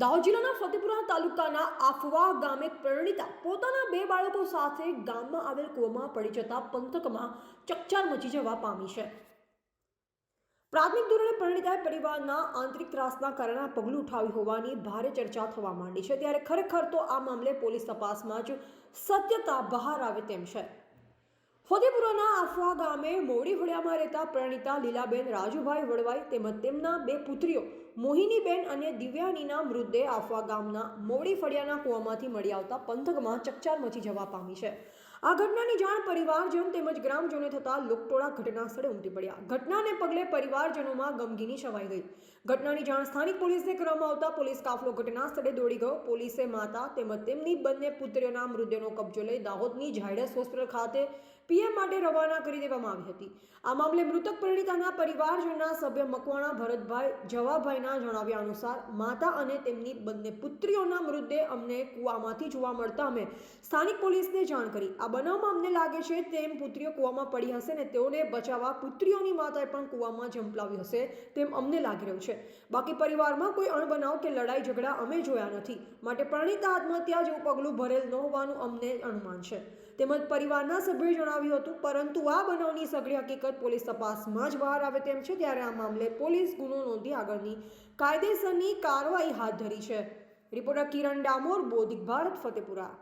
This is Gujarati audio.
દાહોદ જિલ્લાના ફતેપુરા તાલુકાના આફવા ગામે પરિણીતા પોતાના 2 બાળકો સાથે ગામમાં આવેલ કૂવામાં પડી જતા પંથકમાં ચકચાર મચી જવા પામી છે। પ્રાથમિક ધોરણે પરિણીતાએ પરિવારના આંતરિક ત્રાસના કારણે આ પગલું ઉઠાવ્યું હોવાની ભારે ચર્ચા થવા માંડી છે। ત્યારે ખરેખર તો આ મામલે પોલીસ તપાસમાં જ સત્યતા બહાર આવે તેમ છે। ફતેપુરાના આફવા ગામે મોડી ફળિયામાં રહેતા પરિણીતા લીલાબેન રાજુભાઈ વડવાઈ તેમજ તેમના 2 પુત્રીઓ મોહિનીબેન અને દિવ્યાનીના મૃતદેહ આફવા ગામના મોડી ફળિયાના કૂવામાંથી મળી આવતા પંથકમાં ચકચાર મચી જવા પામી છે। આ ઘટનાની જાણ પરિવારજન તેમજ ગ્રામજનોને થતા લોકટોળા ઘટના સ્થળે ઉમટી પડ્યા। ઘટનાને પગલે પરિવારજનોમાં ગમગીની છવાઈ ગઈ। ઘટનાની જાણ સ્થાનિક પોલીસને કરવામાં આવતા પોલીસ કાફલો ઘટના સ્થળે દોડી ગયો। પોલીસે માતા તેમજ તેમની બંને પુત્રીઓના મૃતદેહનો કબજો લઈ દાહોદની ઝાયડસ હોસ્પિટલ ખાતે પીએમ માટે રવાના કરી દેવામાં આવી હતી। આ મામલે મૃતક પરિણીતાના પરિવારજનના સભ્ય મકવાણા ભરતભાઈ જવાભાઈના જણાવ્યા અનુસાર માતા અને તેમની બંને પુત્રીઓના મૃતદેહ અમને કૂવામાંથી જોવા મળતા અમે સ્થાનિક પોલીસને જાણ કરી। આ બનાવમાં અમને લાગે છે તેમ પુત્રીઓ કૂવામાં પડી હશે અને તેઓને બચાવવા પુત્રીઓની માતાએ પણ કૂવામાં ઝંપલાવી હશે તેમ અમને લાગી રહ્યું છે। બાકી પરિવારમાં કોઈ અણબનાવ કે લડાઈ ઝઘડા અમે જોયા નથી, માટે પરિણીતા આત્મહત્યા જેવું પગલું ભરેલ ન હોવાનું અમને અનુમાન છે તેમજ પરિવારના સભ્યોએ જણાવ્યું હતું। પરંતુ આ બનાવની સઘળી હકીકત પોલીસ તપાસમાં જ બહાર આવે તેમ છે। ત્યારે આ મામલે પોલીસ ગુનો નોંધી આગળની કાયદેસરની કાર્યવાહી હાથ ધરી છે। રિપોર્ટર કિરણ ડામોર, બોધિક ભારત, ફતેપુરા।